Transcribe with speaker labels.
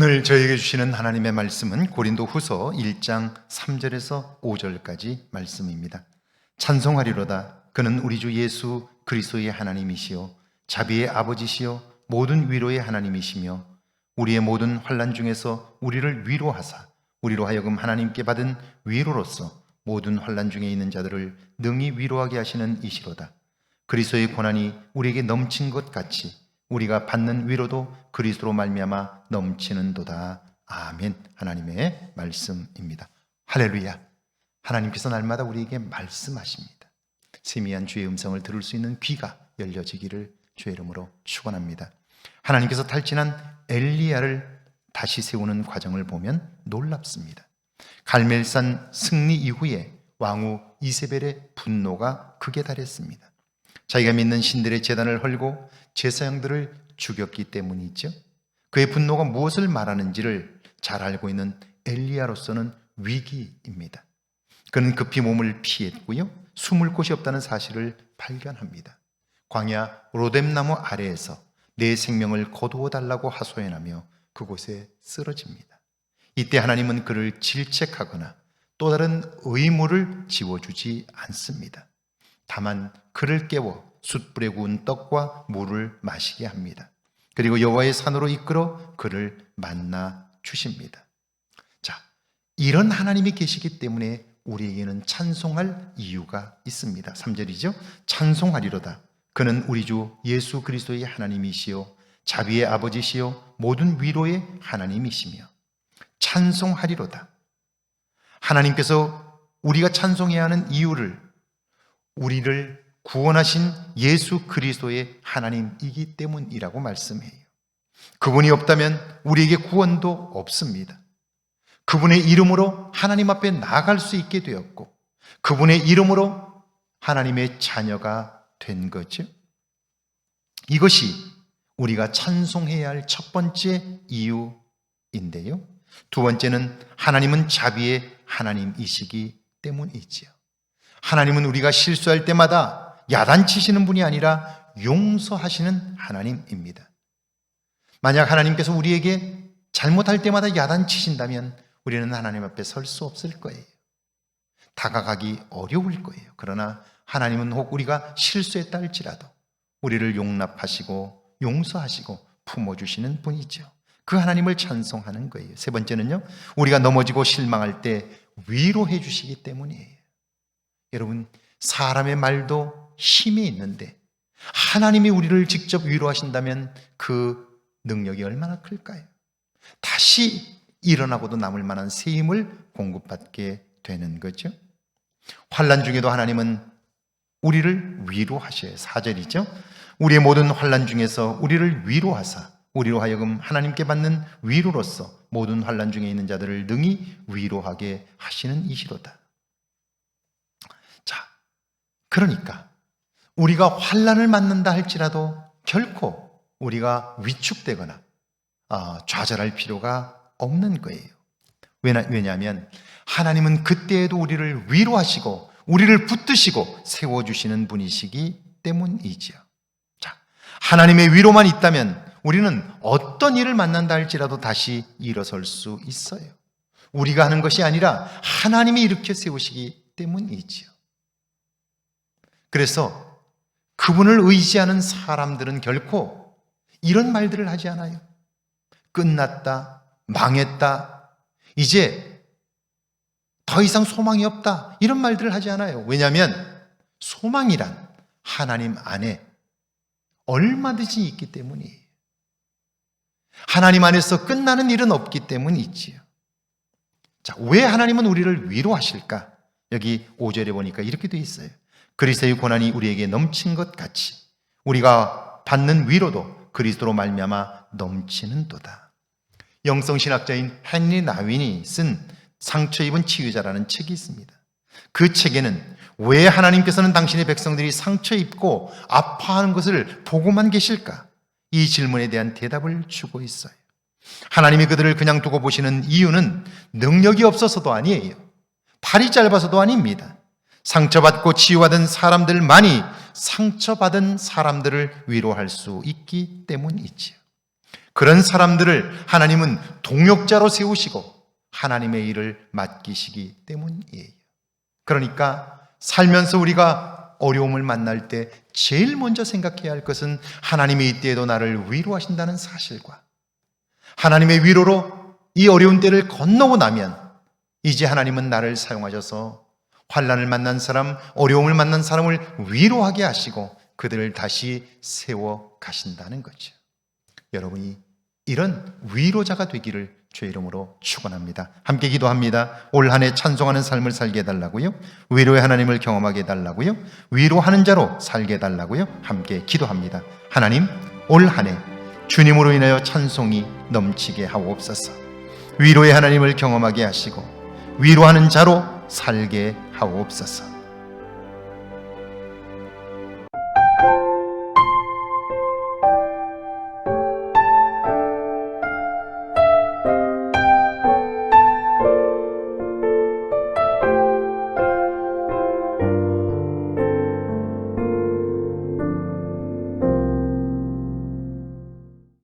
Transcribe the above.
Speaker 1: 오늘 저에게 주시는 하나님의 말씀은 고린도후서 1장 3절에서 5절까지 말씀입니다. 찬송하리로다. 그는 우리 주 예수 그리스도의 하나님이시요 자비의 아버지시요 모든 위로의 하나님이시며 우리의 모든 환난 중에서 우리를 위로하사 우리로 하여금 하나님께 받은 위로로서 모든 환난 중에 있는 자들을 능히 위로하게 하시는 이시로다. 그리스도의 고난이 우리에게 넘친 것 같이 우리가 받는 위로도 그리스도로 말미암아 넘치는도다. 아멘. 하나님의 말씀입니다. 할렐루야. 하나님께서 날마다 우리에게 말씀하십니다. 세미한 주의 음성을 들을 수 있는 귀가 열려지기를 주의 이름으로 축원합니다. 하나님께서 탈진한 엘리야를 다시 세우는 과정을 보면 놀랍습니다. 갈멜산 승리 이후에 왕후 이세벨의 분노가 극에 달했습니다. 자기가 믿는 신들의 제단을 헐고 제사장들을 죽였기 때문이죠. 그의 분노가 무엇을 말하는지를 잘 알고 있는 엘리야로서는 위기입니다. 그는 급히 몸을 피했고요, 숨을 곳이 없다는 사실을 발견합니다. 광야 로뎀나무 아래에서 내 생명을 거두어 달라고 하소연하며 그곳에 쓰러집니다. 이때 하나님은 그를 질책하거나 또 다른 의무를 지워주지 않습니다. 다만 그를 깨워 숯불에 구운 떡과 물을 마시게 합니다. 그리고 여호와의 산으로 이끌어 그를 만나 주십니다. 자, 이런 하나님이 계시기 때문에 우리에게는 찬송할 이유가 있습니다. 3절이죠. 찬송하리로다. 그는 우리 주 예수 그리스도의 하나님이시요 자비의 아버지시요 모든 위로의 하나님이시며 찬송하리로다. 하나님께서 우리가 찬송해야 하는 이유를 우리를 구원하신 예수 그리스도의 하나님이기 때문이라고 말씀해요. 그분이 없다면 우리에게 구원도 없습니다. 그분의 이름으로 하나님 앞에 나아갈 수 있게 되었고 그분의 이름으로 하나님의 자녀가 된 거죠. 이것이 우리가 찬송해야 할 첫 번째 이유인데요. 두 번째는 하나님은 자비의 하나님이시기 때문이지요. 하나님은 우리가 실수할 때마다 야단치시는 분이 아니라 용서하시는 하나님입니다. 만약 하나님께서 우리에게 잘못할 때마다 야단치신다면 우리는 하나님 앞에 설 수 없을 거예요. 다가가기 어려울 거예요. 그러나 하나님은 혹 우리가 실수했다 할지라도 우리를 용납하시고 용서하시고 품어주시는 분이죠. 그 하나님을 찬송하는 거예요. 세 번째는요, 우리가 넘어지고 실망할 때 위로해 주시기 때문이에요. 여러분, 사람의 말도 힘이 있는데 하나님이 우리를 직접 위로하신다면 그 능력이 얼마나 클까요? 다시 일어나고도 남을 만한 새 힘을 공급받게 되는 거죠. 환난 중에도 하나님은 우리를 위로하셔요. 4절이죠. 우리의 모든 환난 중에서 우리를 위로하사 우리로 하여금 하나님께 받는 위로로서 모든 환난 중에 있는 자들을 능히 위로하게 하시는 이시로다. 자, 그러니까 우리가 환난을 맞는다 할지라도 결코 우리가 위축되거나 좌절할 필요가 없는 거예요. 왜냐하면 하나님은 그때에도 우리를 위로하시고 우리를 붙드시고 세워주시는 분이시기 때문이지요. 자, 하나님의 위로만 있다면 우리는 어떤 일을 만난다 할지라도 다시 일어설 수 있어요. 우리가 하는 것이 아니라 하나님이 일으켜 세우시기 때문이지요. 그래서 그분을 의지하는 사람들은 결코 이런 말들을 하지 않아요. 끝났다, 망했다, 이제 더 이상 소망이 없다, 이런 말들을 하지 않아요. 왜냐하면 소망이란 하나님 안에 얼마든지 있기 때문이에요. 하나님 안에서 끝나는 일은 없기 때문이지요. 자, 왜 하나님은 우리를 위로하실까? 여기 5절에 보니까 이렇게 돼 있어요. 그리스도의 고난이 우리에게 넘친 것 같이 우리가 받는 위로도 그리스도로 말미암아 넘치는도다. 영성신학자인 헨리 나윈이 쓴 상처 입은 치유자라는 책이 있습니다. 그 책에는 왜 하나님께서는 당신의 백성들이 상처 입고 아파하는 것을 보고만 계실까? 이 질문에 대한 대답을 주고 있어요. 하나님이 그들을 그냥 두고 보시는 이유는 능력이 없어서도 아니에요. 팔이 짧아서도 아닙니다. 상처받고 치유받은 사람들만이 상처받은 사람들을 위로할 수 있기 때문이지요. 그런 사람들을 하나님은 동역자로 세우시고 하나님의 일을 맡기시기 때문이에요. 그러니까 살면서 우리가 어려움을 만날 때 제일 먼저 생각해야 할 것은 하나님이 이때에도 나를 위로하신다는 사실과 하나님의 위로로 이 어려운 때를 건너고 나면 이제 하나님은 나를 사용하셔서 환난을 만난 사람, 어려움을 만난 사람을 위로하게 하시고 그들을 다시 세워 가신다는 거죠. 여러분이 이런 위로자가 되기를 주의 이름으로 축원합니다. 함께 기도합니다. 올 한 해 찬송하는 삶을 살게 해달라고요. 위로의 하나님을 경험하게 해달라고요. 위로하는 자로 살게 해달라고요. 함께 기도합니다. 하나님, 올 한 해 주님으로 인하여 찬송이 넘치게 하옵소서. 위로의 하나님을 경험하게 하시고 위로하는 자로 살게 하옵소서.